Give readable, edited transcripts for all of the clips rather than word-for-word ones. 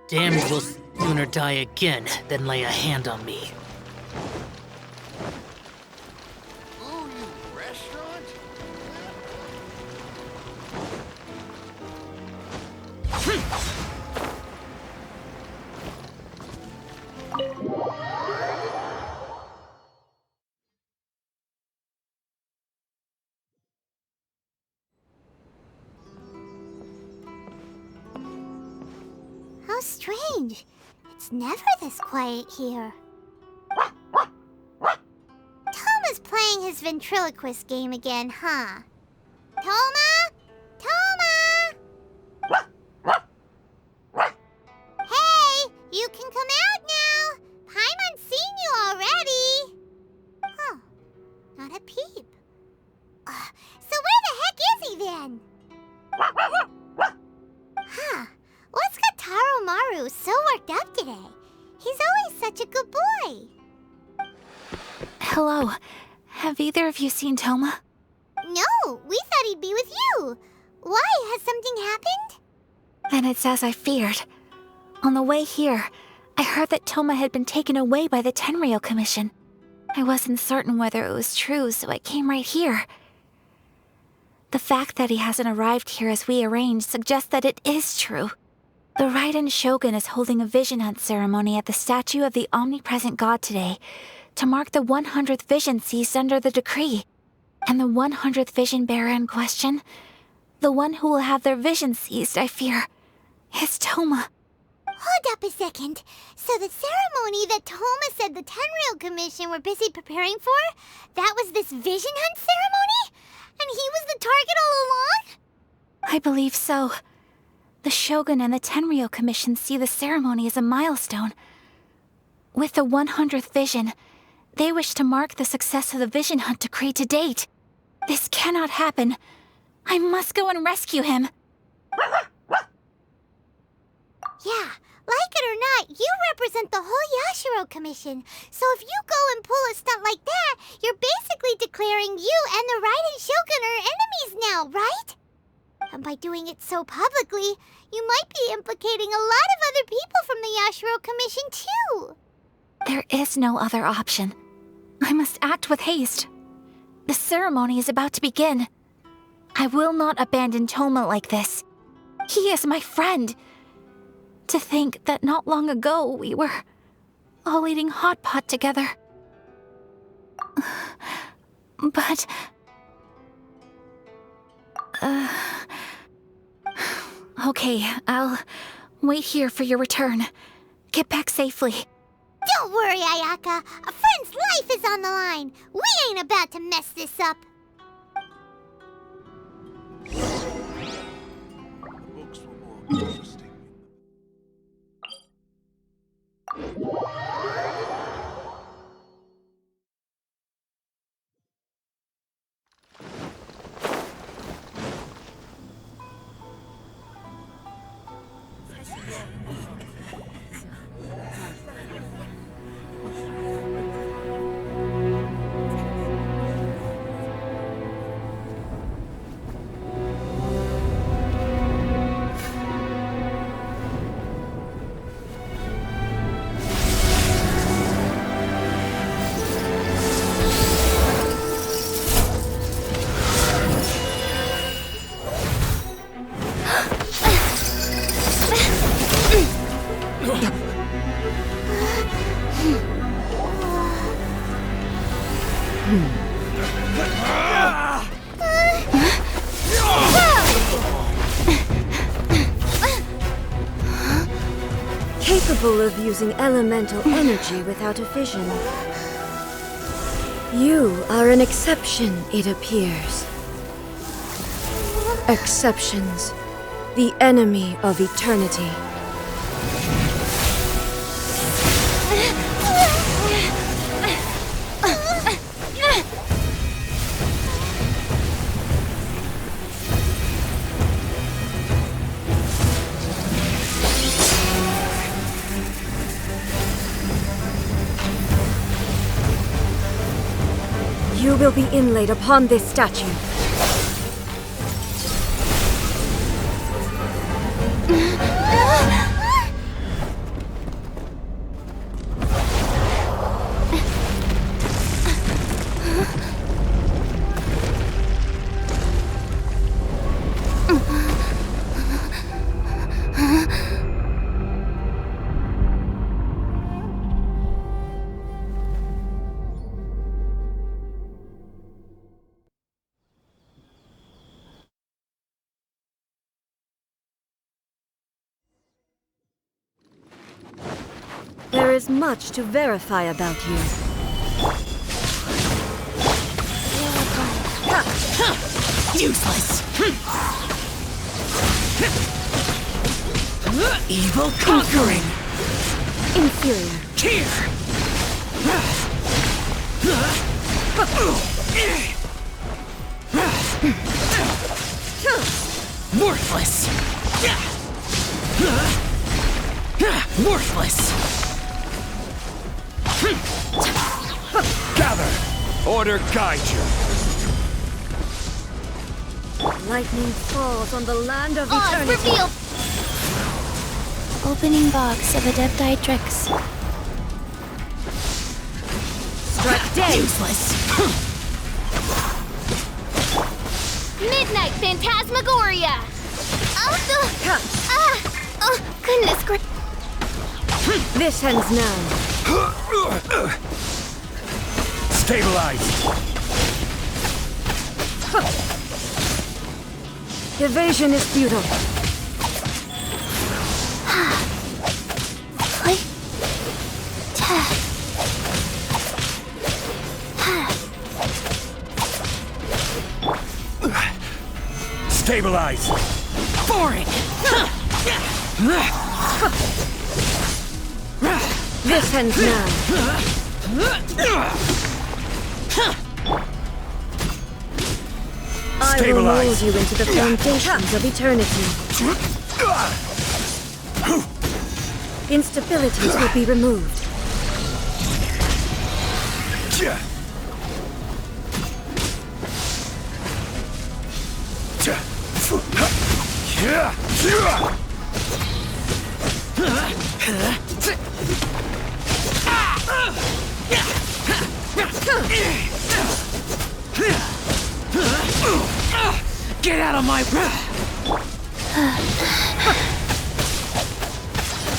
Damned will sooner die again than lay a hand on me. Ooh, you restaurant? How strange. It's never this quiet here. Toma's playing his ventriloquist game again, huh? Toma? Toma! Hey, you can come out now. Paimon's seen you already. Oh, not a peep. So where the heck is he then? Huh. What's got Taro Maru so worked up today? He's always such a good boy. Hello. Have either of you seen Toma? No, we thought he'd be with you. Why? Has something happened? Then it's as I feared. On the way here, I heard that Toma had been taken away by the Tenryou Commission. I wasn't certain whether it was true, so I came right here. The fact that he hasn't arrived here as we arranged suggests that it is true. The Raiden Shogun is holding a vision hunt ceremony at the statue of the omnipresent god today to mark the 100th vision seized under the decree. And the 100th vision bearer in question, the one who will have their vision seized, I fear, is Toma. Hold up a second. So the ceremony that Toma said the Tenryou Commission were busy preparing for, that was this vision hunt ceremony? And he was the target all along? I believe so. The Shogun and the Tenryou Commission see the ceremony as a milestone. With the 100th vision, they wish to mark the success of the vision hunt decree to date. This cannot happen. I must go and rescue him. Yeah, like it or not, you represent the whole Yashiro Commission. So if you go and pull a stunt like that, you're basically declaring you and the Raiden Shogun are enemies now, right? And by doing it so publicly, you might be implicating a lot of other people from the Yashiro Commission too. There is no other option. I must act with haste. The ceremony is about to begin. I will not abandon Toma like this. He is my friend. To think that not long ago we were all eating hot pot together. But... Okay, I'll wait here for your return. Get back safely. Don't worry, Ayaka. A friend's life is on the line. We ain't about to mess this up. Books were more interesting. Capable of using elemental energy without a vision. You are an exception, it appears. Exceptions, the enemy of eternity. You will be inlaid upon this statue. There is much to verify about you. Useless! Evil conquering! Inferior. Here! Worthless! Worthless! Gather! Order guide you! Lightning falls on the land of Oz eternity. revealed! Opening box of Adepti tricks. Strike dead. Useless! Midnight Phantasmagoria! Oh, goodness gracious. This ends now. Stabilize! Evasion is futile. Stabilize! Boring! This ends now. I will mold you into the foundations of eternity. Instabilities will be removed. Get out of my...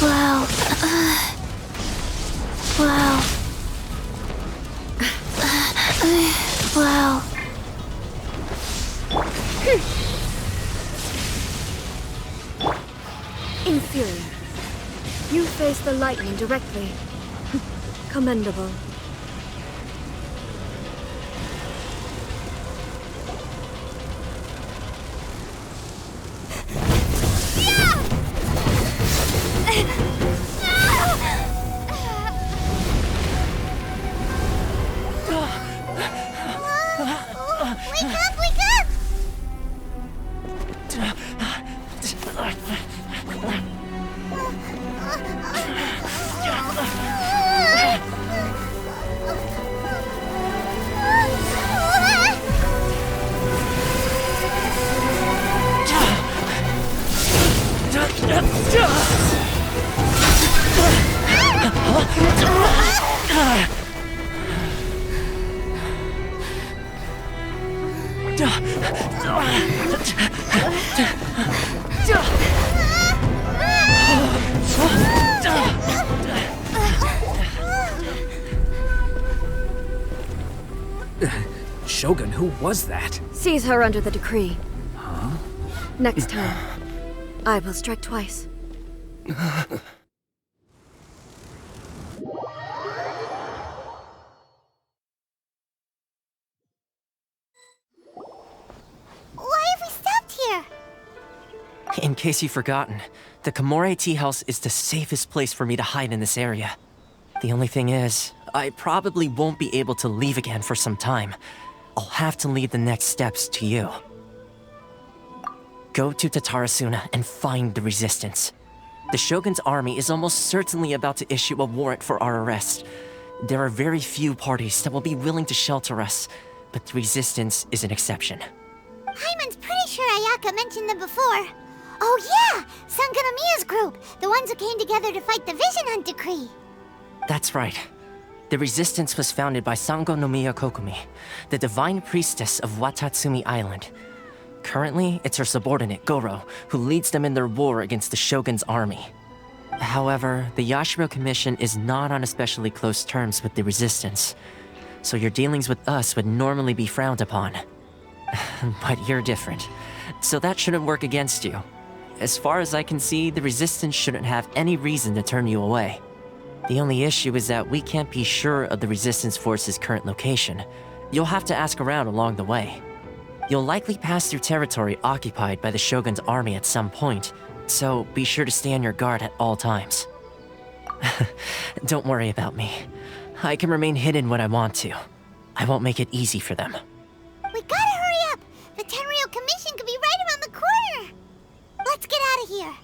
Wow. Wow. Wow. Inferior. You face the lightning directly. Commendable. Wake up, wake up! Shogun, who was that? Seize her under the decree. Next time, I will strike twice. Why have we stopped here? In case you've forgotten, the Komore Tea House is the safest place for me to hide in this area. The only thing is, I probably won't be able to leave again for some time. I'll have to leave the next steps to you. Go to Tatarasuna and find the Resistance. The Shogun's army is almost certainly about to issue a warrant for our arrest. There are very few parties that will be willing to shelter us, but the Resistance is an exception. Hyman's pretty sure Ayaka mentioned them before. Oh yeah! Sangonomiya's group! The ones who came together to fight the Vision Hunt Decree! That's right. The Resistance was founded by Sangonomiya Kokomi, the divine priestess of Watatsumi Island. Currently, it's her subordinate, Goro, who leads them in their war against the Shogun's army. However, the Yashiro Commission is not on especially close terms with the Resistance, so your dealings with us would normally be frowned upon. But you're different, so that shouldn't work against you. As far as I can see, the Resistance shouldn't have any reason to turn you away. The only issue is that we can't be sure of the Resistance Force's current location. You'll have to ask around along the way. You'll likely pass through territory occupied by the Shogun's army at some point, so be sure to stay on your guard at all times. Don't worry about me. I can remain hidden when I want to. I won't make it easy for them. We gotta hurry up! The Tenryou Commission could be right around the corner! Let's get out of here!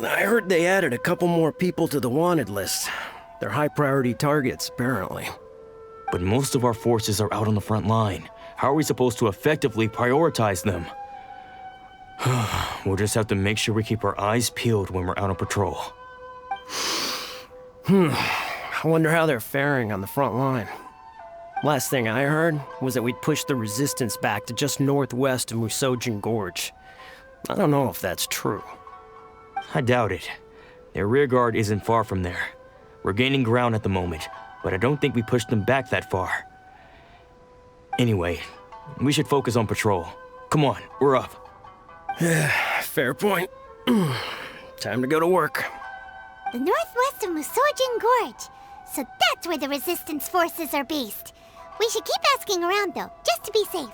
I heard they added a couple more people to the wanted list. They're high-priority targets, apparently. But most of our forces are out on the front line. How are we supposed to effectively prioritize them? We'll just have to make sure we keep our eyes peeled when we're out on patrol. I wonder how they're faring on the front line. Last thing I heard was that we'd pushed the resistance back to just northwest of Musojin Gorge. I don't know if that's true. I doubt it. Their rearguard isn't far from there. We're gaining ground at the moment, but I don't think we pushed them back that far. Anyway, we should focus on patrol. Come on, we're up. Fair point. Time to go to work. The northwest of Musojin Gorge. So that's where the resistance forces are based. We should keep asking around though, just to be safe.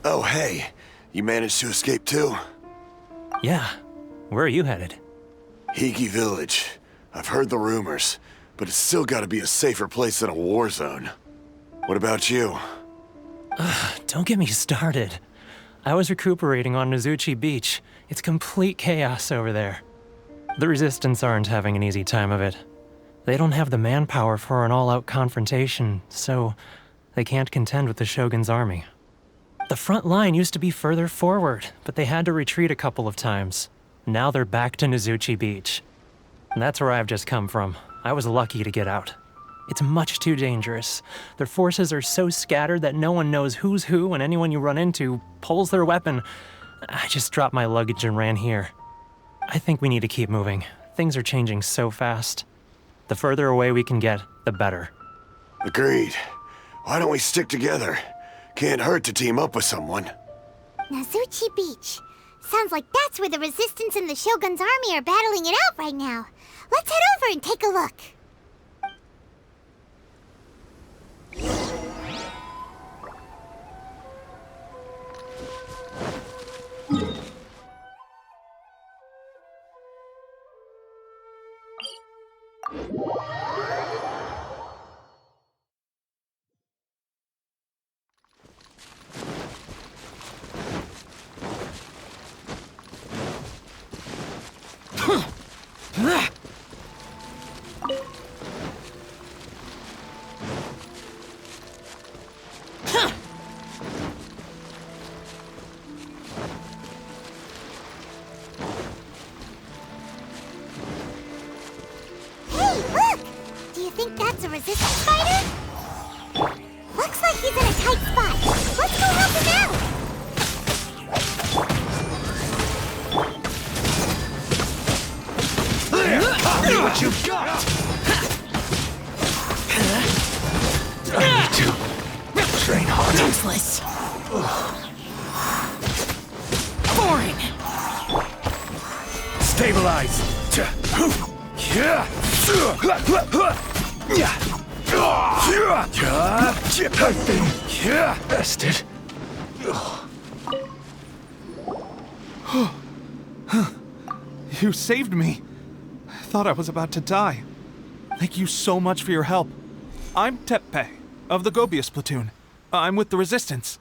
Oh, hey. You managed to escape too? Yeah. Where are you headed? Higi Village. I've heard the rumors, but it's still gotta be a safer place than a war zone. What about you? Don't get me started. I was recuperating on Nozuchi Beach. It's complete chaos over there. The Resistance aren't having an easy time of it. They don't have the manpower for an all-out confrontation, so they can't contend with the Shogun's army. The front line used to be further forward, but they had to retreat a couple of times. Now they're back to Nozuchi Beach. And that's where I've just come from. I was lucky to get out. It's much too dangerous. Their forces are so scattered that no one knows who's who, and anyone you run into pulls their weapon. I just dropped my luggage and ran here. I think we need to keep moving. Things are changing so fast. The further away we can get, the better. Agreed. Why don't we stick together? Can't hurt to team up with someone. Nozuchi Beach. Sounds like that's where the Resistance and the Shogun's army are battling it out right now. Let's head over and take a look. what you got! I need to train harder. Useless. Boring. Stabilize! Bested. You saved me. I thought I was about to die. Thank you so much for your help. I'm Teppei, of the Gobius platoon. I'm with the Resistance.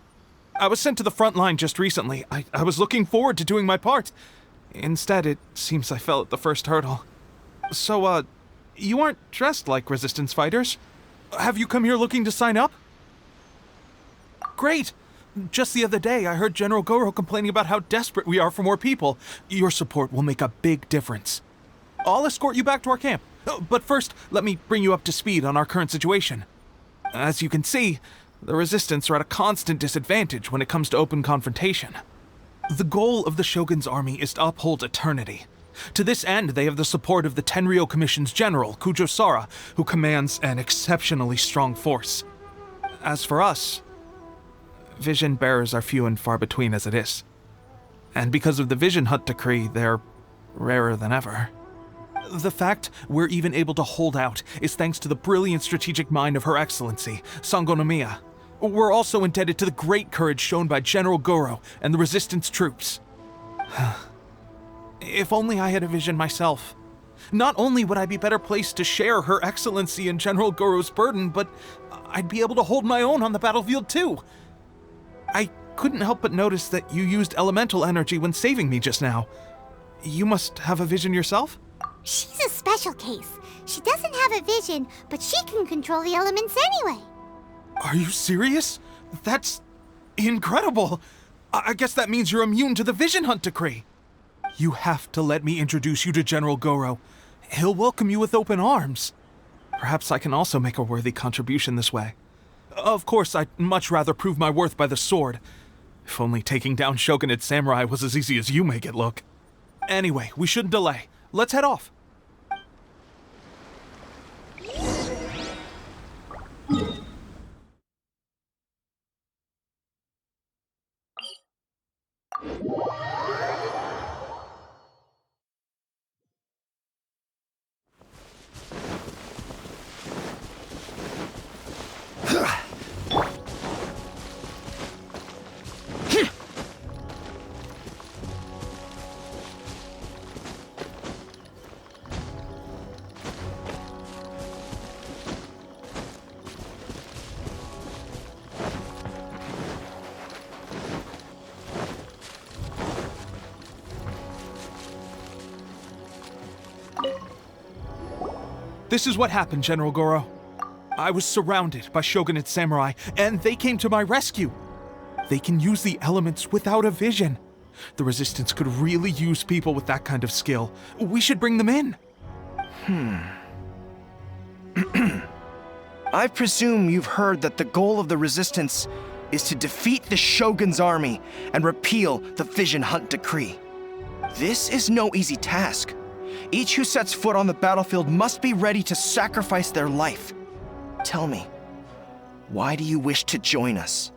I was sent to the front line just recently. I was looking forward to doing my part. Instead, it seems I fell at the first hurdle. So, you aren't dressed like Resistance fighters? Have you come here looking to sign up? Great! Just the other day, I heard General Goro complaining about how desperate we are for more people. Your support will make a big difference. I'll escort you back to our camp. But first, let me bring you up to speed on our current situation. As you can see, the Resistance are at a constant disadvantage when it comes to open confrontation. The goal of the Shogun's army is to uphold eternity. To this end, they have the support of the Tenryou Commission's general, Kujo Sara, who commands an exceptionally strong force. As for us, vision bearers are few and far between as it is. And because of the Vision Hunt decree, they're rarer than ever. The fact we're even able to hold out is thanks to the brilliant strategic mind of Her Excellency, Sango Nomiya. We're also indebted to the great courage shown by General Goro and the Resistance troops. If only I had a vision myself. Not only would I be better placed to share Her Excellency and General Goro's burden, but I'd be able to hold my own on the battlefield too. I couldn't help but notice that you used elemental energy when saving me just now. You must have a vision yourself? She's a special case. She doesn't have a vision, but she can control the elements anyway. Are you serious? That's incredible. I guess that means you're immune to the Vision Hunt decree. You have to let me introduce you to General Goro. He'll welcome you with open arms. Perhaps I can also make a worthy contribution this way. Of course, I'd much rather prove my worth by the sword. If only taking down Shogunate samurai was as easy as you make it look. Anyway, we shouldn't delay. Let's head off. This is what happened, General Goro. I was surrounded by Shogunate samurai, and they came to my rescue. They can use the elements without a vision. The Resistance could really use people with that kind of skill. We should bring them in. I presume you've heard that the goal of the Resistance is to defeat the Shogun's army and repeal the Vision Hunt decree. This is no easy task. Each who sets foot on the battlefield must be ready to sacrifice their life. Tell me, why do you wish to join us?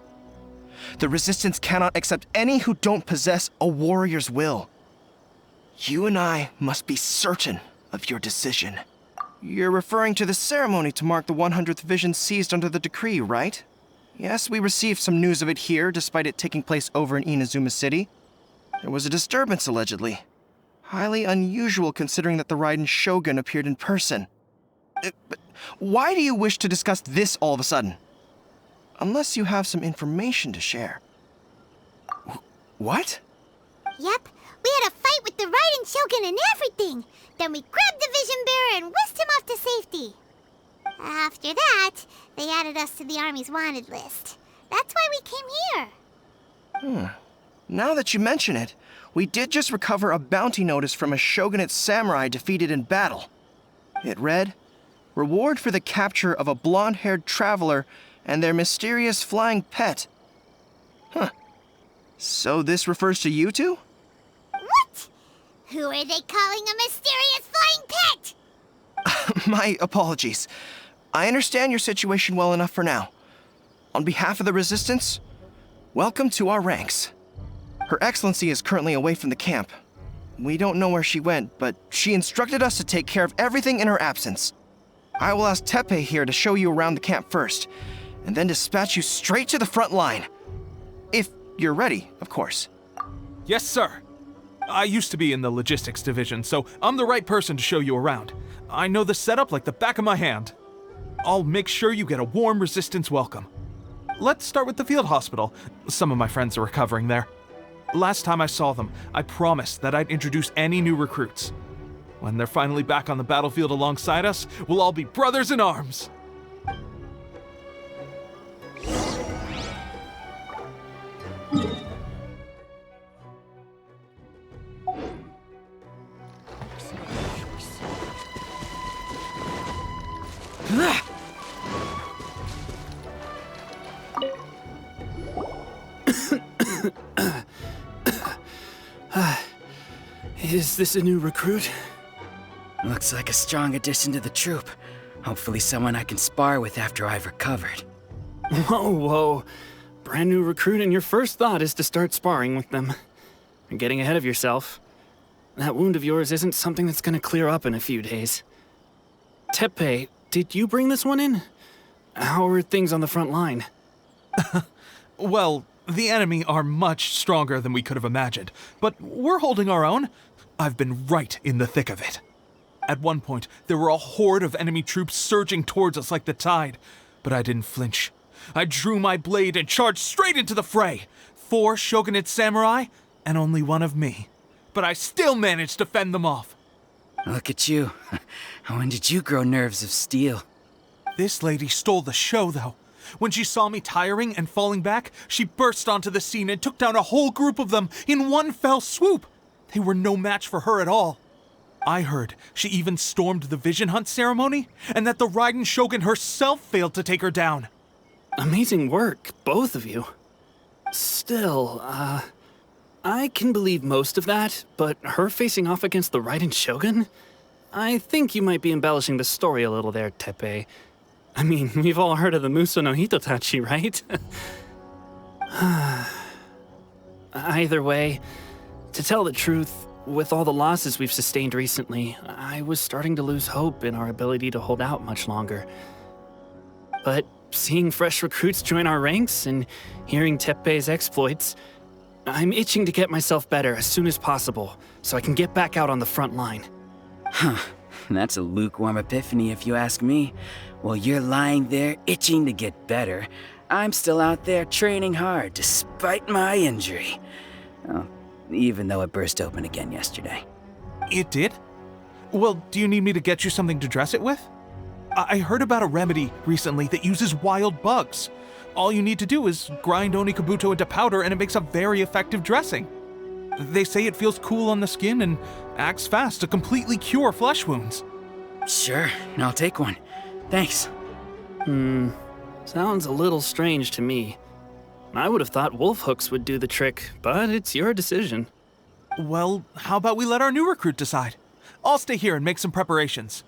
The Resistance cannot accept any who don't possess a warrior's will. You and I must be certain of your decision. You're referring to the ceremony to mark the 100th vision seized under the decree, right? Yes, we received some news of it here, despite it taking place over in Inazuma City. There was a disturbance, allegedly. Highly unusual considering that the Raiden Shogun appeared in person. But why do you wish to discuss this all of a sudden? Unless you have some information to share. What? Yep, we had a fight with the Raiden Shogun and everything. Then we grabbed the Vision Bearer and whisked him off to safety. After that, they added us to the Army's wanted list. That's why we came here. Now that you mention it, we did just recover a bounty notice from a Shogunate samurai defeated in battle. It read, "Reward for the capture of a blonde-haired traveler and their mysterious flying pet." So this refers to you two? What? Who are they calling a mysterious flying pet? My apologies. I understand your situation well enough for now. On behalf of the Resistance, welcome to our ranks. Her Excellency is currently away from the camp. We don't know where she went, but she instructed us to take care of everything in her absence. I will ask Teppei here to show you around the camp first, and then dispatch you straight to the front line. If you're ready, of course. Yes, sir. I used to be in the logistics division, so I'm the right person to show you around. I know the setup like the back of my hand. I'll make sure you get a warm Resistance welcome. Let's start with the field hospital. Some of my friends are recovering there. Last time I saw them, I promised that I'd introduce any new recruits. When they're finally back on the battlefield alongside us, we'll all be brothers in arms. Is this a new recruit? Looks like a strong addition to the troop. Hopefully someone I can spar with after I've recovered. Whoa. Brand new recruit and your first thought is to start sparring with them. You're getting ahead of yourself. That wound of yours isn't something that's gonna clear up in a few days. Teppei, did you bring this one in? How are things on the front line? Well, the enemy are much stronger than we could have imagined, but we're holding our own. I've been right in the thick of it. At one point, there were a horde of enemy troops surging towards us like the tide, but I didn't flinch. I drew my blade and charged straight into the fray. 4 shogunate samurai, and only one of me. But I still managed to fend them off. Look at you. When did you grow nerves of steel? This lady stole the show, though. When she saw me tiring and falling back, she burst onto the scene and took down a whole group of them in one fell swoop. They were no match for her at all. I heard she even stormed the vision hunt ceremony, and that the Raiden Shogun herself failed to take her down. Amazing work, both of you. Still, I can believe most of that, but her facing off against the Raiden Shogun? I think you might be embellishing the story a little there, Teppei. I mean, we've all heard of the Muso no Hitotachi, right? Either way, to tell the truth, with all the losses we've sustained recently, I was starting to lose hope in our ability to hold out much longer. But seeing fresh recruits join our ranks and hearing Teppei's exploits, I'm itching to get myself better as soon as possible so I can get back out on the front line. Huh. That's a lukewarm epiphany if you ask me. While you're lying there itching to get better, I'm still out there training hard despite my injury. Oh, even though it burst open again yesterday. It did? Well, do you need me to get you something to dress it with? I heard about a remedy recently that uses wild bugs. All you need to do is grind Onikabuto into powder and it makes a very effective dressing. They say it feels cool on the skin and acts fast to completely cure flesh wounds. Sure, I'll take one. Thanks. Sounds a little strange to me. I would have thought wolf hooks would do the trick, but it's your decision. Well, how about we let our new recruit decide? I'll stay here and make some preparations.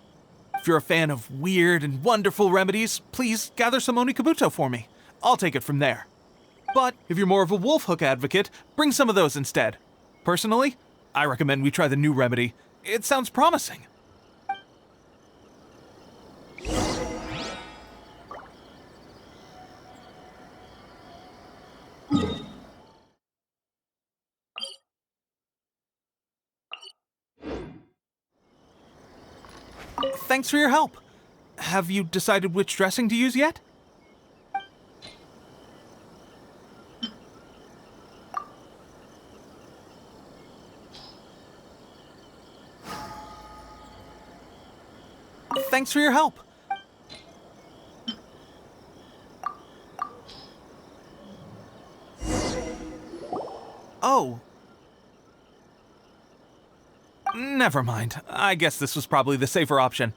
If you're a fan of weird and wonderful remedies, please gather some Onikabuto for me. I'll take it from there. But if you're more of a wolf hook advocate, bring some of those instead. Personally, I recommend we try the new remedy. It sounds promising. Thanks for your help. Have you decided which dressing to use yet? Thanks for your help. Oh. Never mind. I guess this was probably the safer option.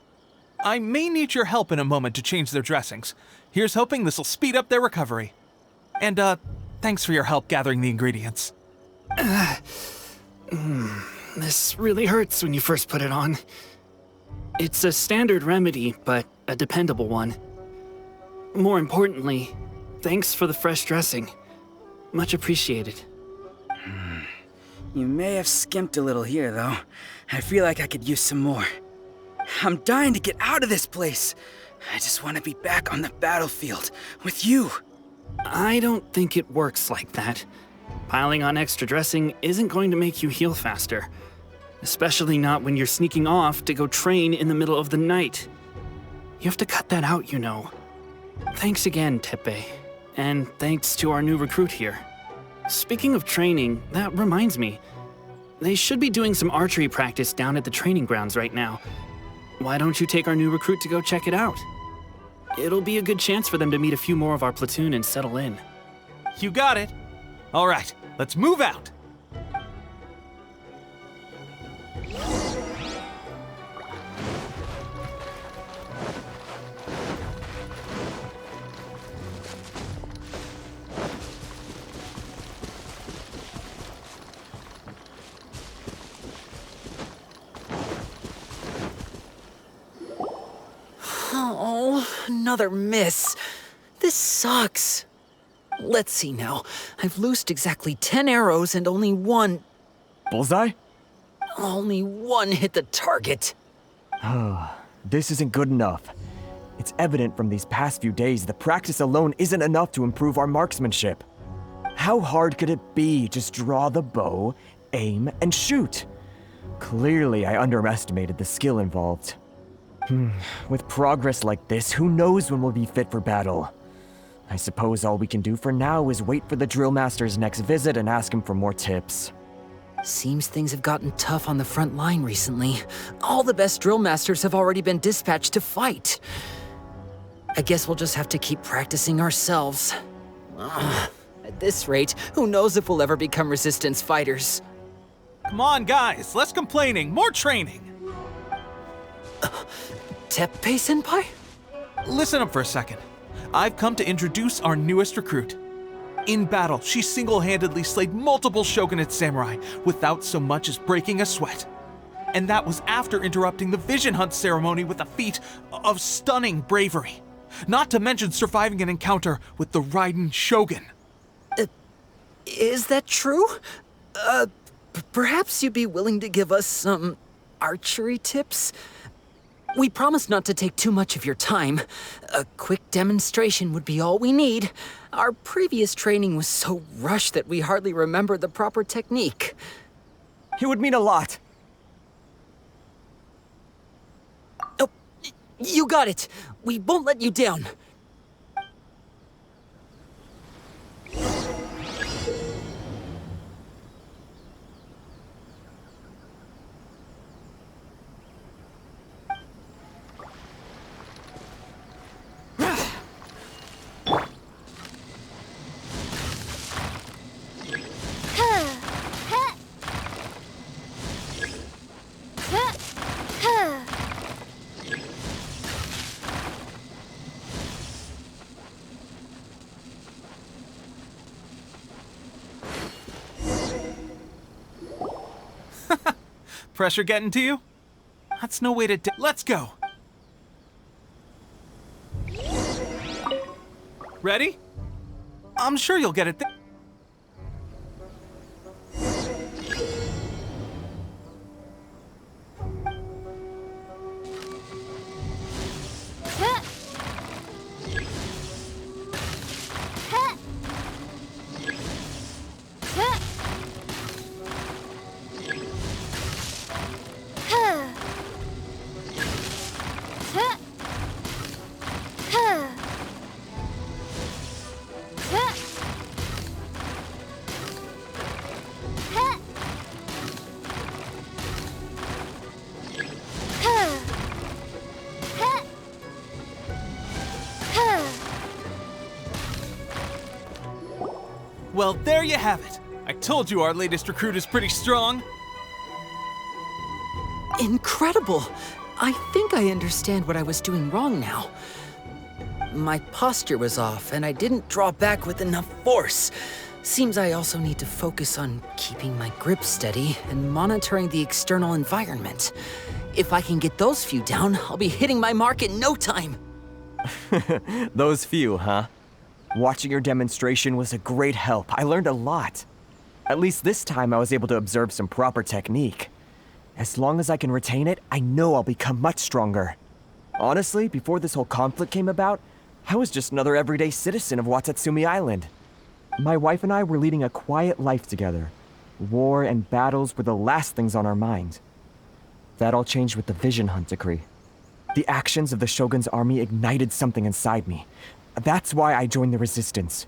I may need your help in a moment to change their dressings. Here's hoping this'll speed up their recovery. And, thanks for your help gathering the ingredients. This really hurts when you first put it on. It's a standard remedy, but a dependable one. More importantly, thanks for the fresh dressing. Much appreciated. You may have skimped a little here, though. I feel like I could use some more. I'm dying to get out of this place. I just want to be back on the battlefield with you. I don't think it works like that. Piling on extra dressing isn't going to make you heal faster. Especially not when you're sneaking off to go train in the middle of the night. You have to cut that out, you know. Thanks again, Teppei. And thanks to our new recruit here. Speaking of training, that reminds me. They should be doing some archery practice down at the training grounds right now. Why don't you take our new recruit to go check it out? It'll be a good chance for them to meet a few more of our platoon and settle in. You got it. All right, let's move out. Oh, another miss. This sucks. Let's see now. I've loosed exactly 10 arrows and only one... Bullseye? Only one hit the target. This isn't good enough. It's evident from these past few days the practice alone isn't enough to improve our marksmanship. How hard could it be? Just draw the bow, aim, and shoot. Clearly, I underestimated the skill involved. With progress like this, who knows when we'll be fit for battle? I suppose all we can do for now is wait for the drill master's next visit and ask him for more tips. Seems things have gotten tough on the front line recently. All the best drill masters have already been dispatched to fight. I guess we'll just have to keep practicing ourselves. At this rate, who knows if we'll ever become resistance fighters. Come on, guys, less complaining, more training. Teppei-senpai? Listen up for a second. I've come to introduce our newest recruit. In battle, she single-handedly slayed multiple shogunate samurai without so much as breaking a sweat. And that was after interrupting the vision hunt ceremony with a feat of stunning bravery. Not to mention surviving an encounter with the Raiden Shogun. Is that true? Perhaps you'd be willing to give us some archery tips? We promise not to take too much of your time. A quick demonstration would be all we need. Our previous training was so rushed that we hardly remember the proper technique. It would mean a lot. Oh, you got it. We won't let you down. Pressure getting to you? That's no way to let's go! Ready? I'm sure you'll get it Well, there you have it. I told you our latest recruit is pretty strong. Incredible! I think I understand what I was doing wrong now. My posture was off, and I didn't draw back with enough force. Seems I also need to focus on keeping my grip steady and monitoring the external environment. If I can get those few down, I'll be hitting my mark in no time. Those few, huh? Watching your demonstration was a great help. I learned a lot. At least this time I was able to observe some proper technique. As long as I can retain it, I know I'll become much stronger. Honestly, before this whole conflict came about, I was just another everyday citizen of Watatsumi Island. My wife and I were leading a quiet life together. War and battles were the last things on our mind. That all changed with the Vision Hunt decree. The actions of the Shogun's army ignited something inside me. That's why I joined the resistance.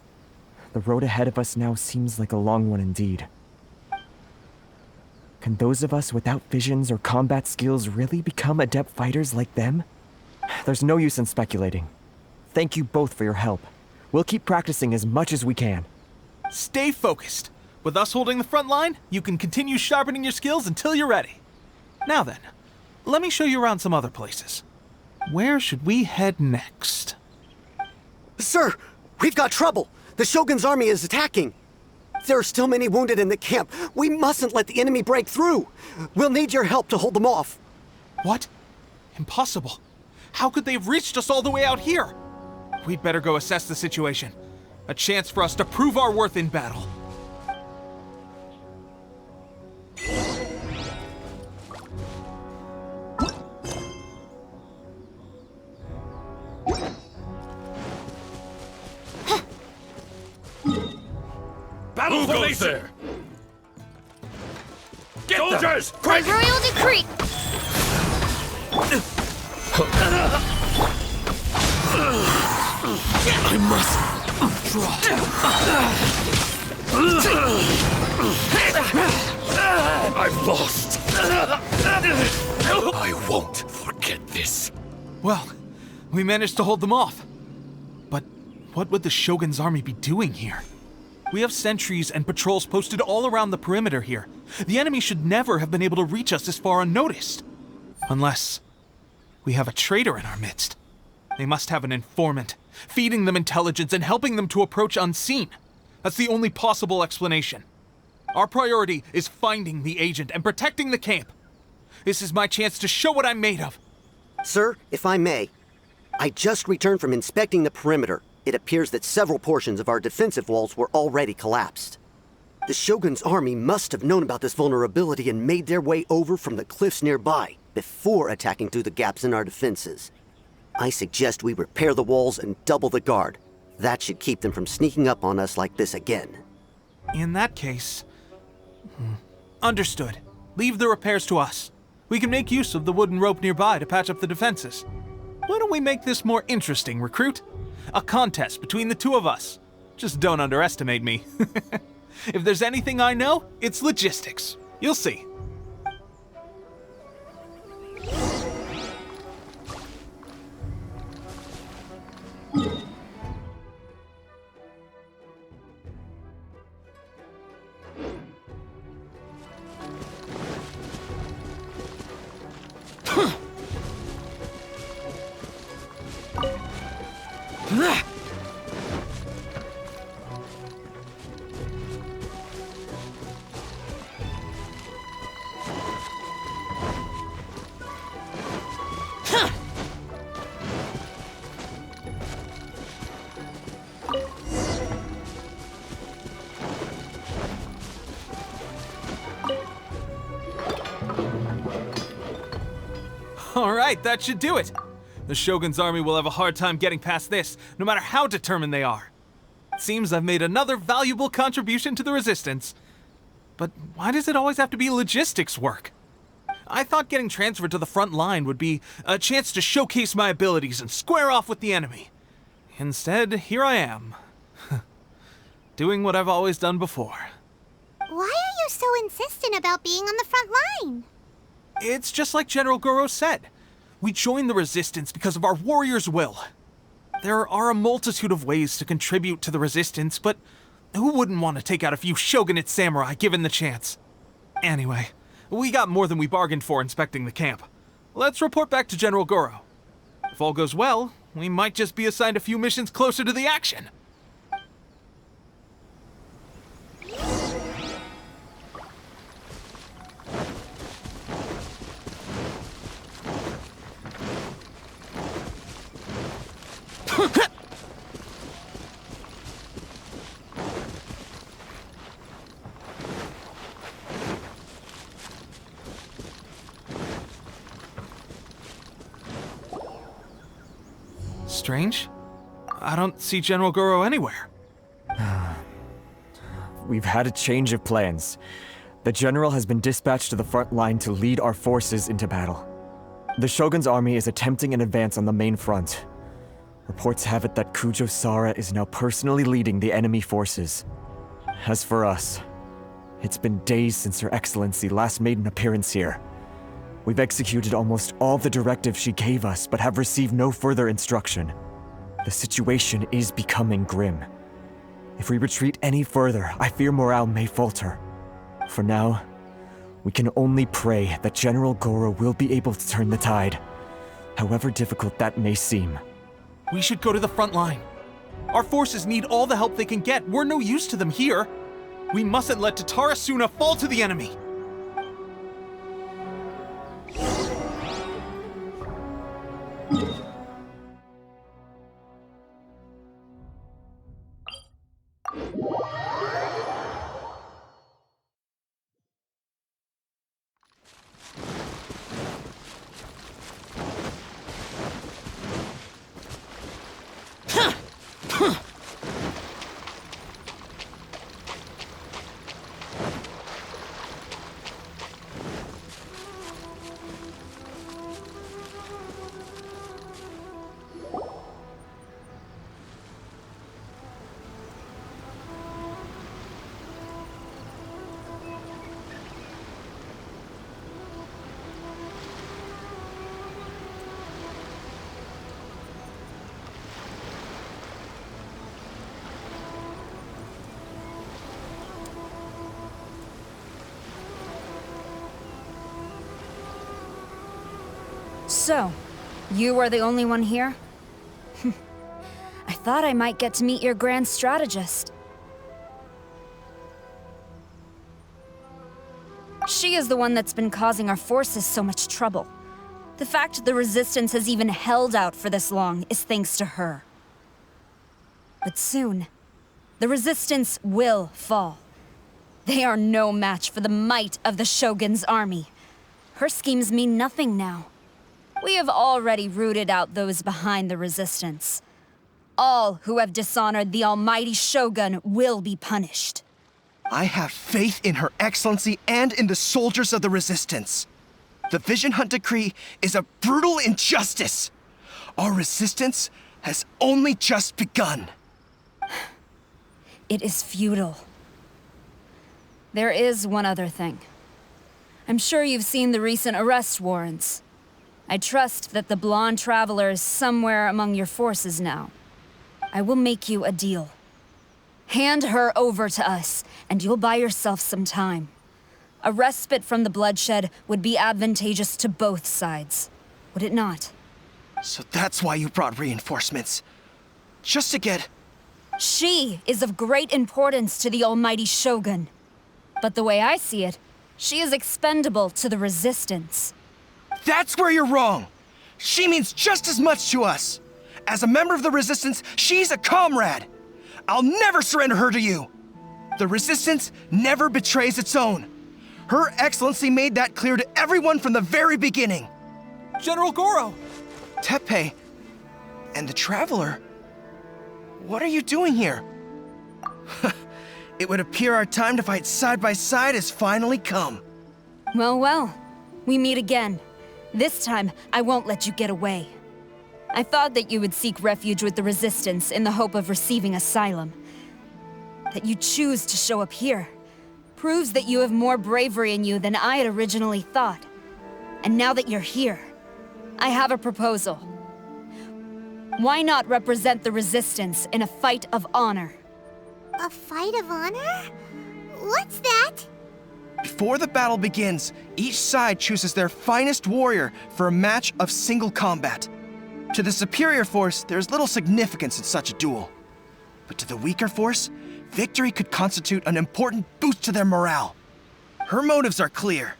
The road ahead of us now seems like a long one indeed. Can those of us without visions or combat skills really become adept fighters like them? There's no use in speculating. Thank you both for your help. We'll keep practicing as much as we can. Stay focused. With us holding the front line, you can continue sharpening your skills until you're ready. Now then, let me show you around some other places. Where should we head next? Sir, we've got trouble. The Shogun's army is attacking. There are still many wounded in the camp. We mustn't let the enemy break through. We'll need your help to hold them off. What? Impossible. How could they have reached us all the way out here? We'd better go assess the situation. A chance for us to prove our worth in battle. Battle formation! There? Get soldiers! By royal decree! I must draw. I've lost. I won't forget this. Well, we managed to hold them off. But what would the Shogun's army be doing here? We have sentries and patrols posted all around the perimeter here. The enemy should never have been able to reach us this far unnoticed. Unless we have a traitor in our midst. They must have an informant, feeding them intelligence and helping them to approach unseen. That's the only possible explanation. Our priority is finding the agent and protecting the camp. This is my chance to show what I'm made of. Sir, if I may, I just returned from inspecting the perimeter. It appears that several portions of our defensive walls were already collapsed. The Shogun's army must have known about this vulnerability and made their way over from the cliffs nearby before attacking through the gaps in our defenses. I suggest we repair the walls and double the guard. That should keep them from sneaking up on us like this again. In that case... Understood. Leave the repairs to us. We can make use of the wooden rope nearby to patch up the defenses. Why don't we make this more interesting, recruit? A contest between the two of us. Just don't underestimate me. If there's anything I know, it's logistics. You'll see. Alright, that should do it. The Shogun's army will have a hard time getting past this, no matter how determined they are. It seems I've made another valuable contribution to the resistance. But why does it always have to be logistics work? I thought getting transferred to the front line would be a chance to showcase my abilities and square off with the enemy. Instead, here I am. Doing what I've always done before. Why are you so insistent about being on the front line? It's just like General Goro said. We joined the resistance because of our warrior's will. There are a multitude of ways to contribute to the resistance, but who wouldn't want to take out a few shogunate samurai given the chance? Anyway, we got more than we bargained for inspecting the camp. Let's report back to General Goro. If all goes well, we might just be assigned a few missions closer to the action. strange. I don't see General Goro anywhere. We've had a change of plans. The general has been dispatched to the front line to lead our forces into battle. The Shogun's army is attempting an advance on the main front. Reports have it that Kujo Sara is now personally leading the enemy forces. As for us, it's been days since Her Excellency last made an appearance here. We've executed almost all the directives she gave us, but have received no further instruction. The situation is becoming grim. If we retreat any further, I fear morale may falter. For now, we can only pray that General Goro will be able to turn the tide, however difficult that may seem. We should go to the front line. Our forces need all the help they can get. We're no use to them here. We mustn't let Tatarasuna fall to the enemy. So, you are the only one here? I thought I might get to meet your grand strategist. She is the one that's been causing our forces so much trouble. The fact the Resistance has even held out for this long is thanks to her. But soon, the Resistance will fall. They are no match for the might of the Shogun's army. Her schemes mean nothing now. We have already rooted out those behind the Resistance. All who have dishonored the almighty Shogun will be punished. I have faith in Her Excellency and in the soldiers of the Resistance. The Vision Hunt Decree is a brutal injustice. Our resistance has only just begun. It is futile. There is one other thing. I'm sure you've seen the recent arrest warrants. I trust that the blonde traveler is somewhere among your forces now. I will make you a deal. Hand her over to us, and you'll buy yourself some time. A respite from the bloodshed would be advantageous to both sides, would it not? So that's why you brought reinforcements. Just to get... She is of great importance to the almighty Shogun. But the way I see it, she is expendable to the Resistance. That's where you're wrong! She means just as much to us! As a member of the Resistance, she's a comrade! I'll never surrender her to you! The Resistance never betrays its own. Her Excellency made that clear to everyone from the very beginning. General Goro! Teppei and the Traveler? What are you doing here? It would appear our time to fight side by side has finally come. Well, well. We meet again. This time, I won't let you get away. I thought that you would seek refuge with the Resistance in the hope of receiving asylum. That you choose to show up here proves that you have more bravery in you than I had originally thought. And now that you're here, I have a proposal. Why not represent the Resistance in a fight of honor? A fight of honor? What's that? Before the battle begins, each side chooses their finest warrior for a match of single combat. To the superior force, there is little significance in such a duel. But to the weaker force, victory could constitute an important boost to their morale. Her motives are clear.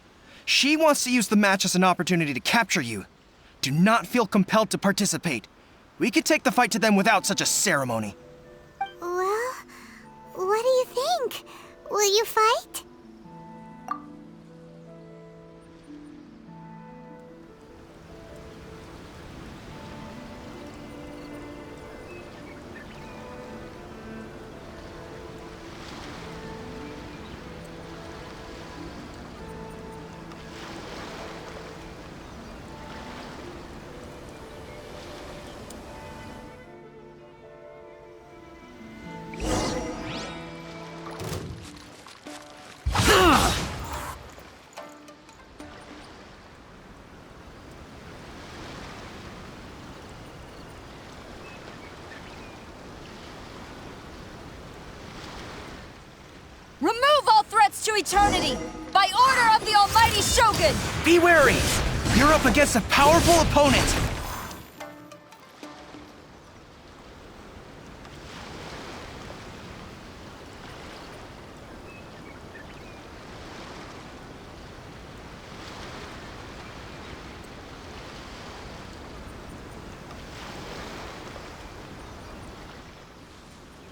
She wants to use the match as an opportunity to capture you. Do not feel compelled to participate. We could take the fight to them without such a ceremony. Well, what do you think? Will you fight? to eternity, by order of the Almighty Shogun! Be wary! You're up against a powerful opponent!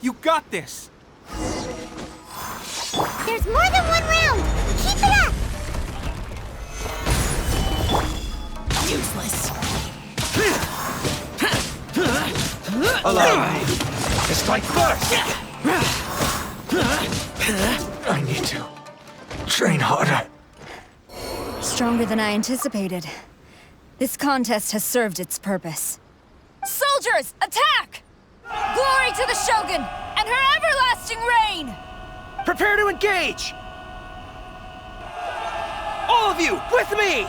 You got this! There's more than one round! Keep it up! Useless. Allow me to strike first! I need to train harder. Stronger than I anticipated. This contest has served its purpose. Soldiers, attack! Glory to the Shogun and her everlasting reign! Prepare to engage! All of you, with me!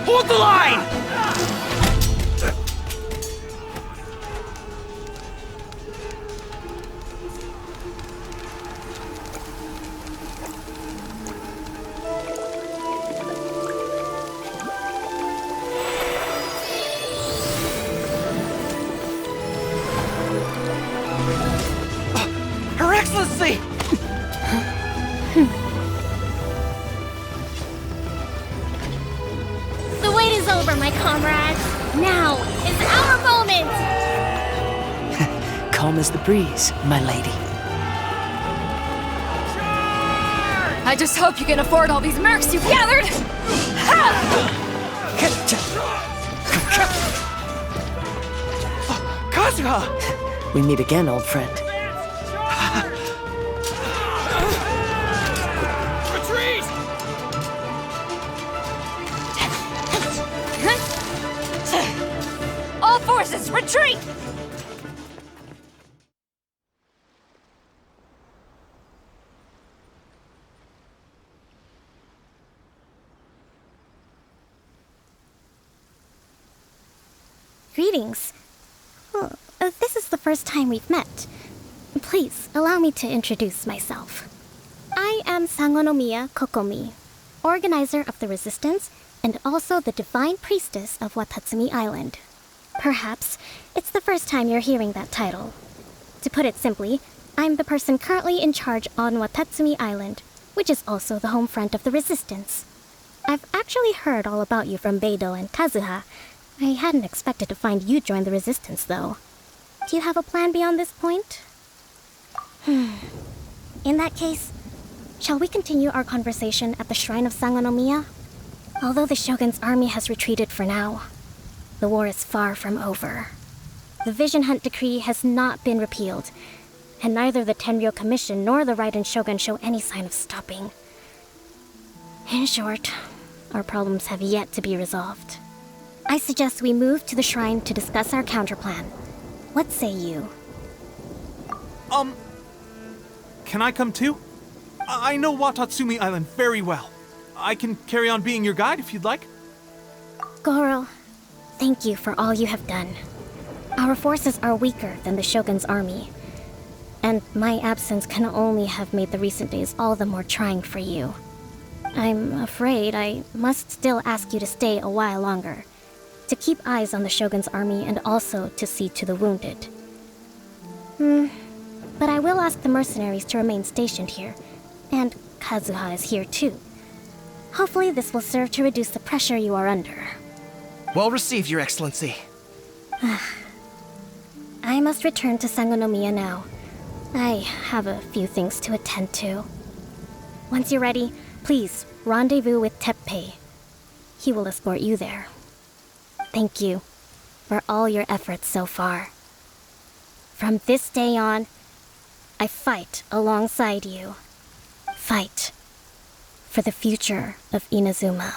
Hold the line! Her Excellency! The wait is over, my comrades. Now is our moment! Calm as the breeze, my lady. I just hope you can afford all these mercs you've gathered! Kazuha! We meet again, old friend. Retreat! All forces, retreat! Greetings. Well, this is the first time we've met. Please, allow me to introduce myself. I am Sangonomiya Kokomi, organizer of the Resistance and also the Divine Priestess of Watatsumi Island. Perhaps it's the first time you're hearing that title. To put it simply, I'm the person currently in charge on Watatsumi Island, which is also the home front of the Resistance. I've actually heard all about you from Beidou and Kazuha. I hadn't expected to find you join the Resistance, though. Do you have a plan beyond this point? In that case, shall we continue our conversation at the Shrine of Sangonomiya? Although the Shogun's army has retreated for now, the war is far from over. The Vision Hunt Decree has not been repealed, and neither the Tenryou Commission nor the Raiden Shogun show any sign of stopping. In short, our problems have yet to be resolved. I suggest we move to the shrine to discuss our counterplan. What say you? Can I come too? I know Watatsumi Island very well. I can carry on being your guide if you'd like. Goro, thank you for all you have done. Our forces are weaker than the Shogun's army, and my absence can only have made the recent days all the more trying for you. I'm afraid I must still ask you to stay a while longer, to keep eyes on the Shogun's army and also to see to the wounded. But I will ask the mercenaries to remain stationed here, and Kazuha is here too. Hopefully this will serve to reduce the pressure you are under. Well received, Your Excellency. I must return to Sangonomiya now. I have a few things to attend to. Once you're ready, please rendezvous with Teppei. He will escort you there. Thank you for all your efforts so far. From this day on, I fight alongside you. Fight for the future of Inazuma.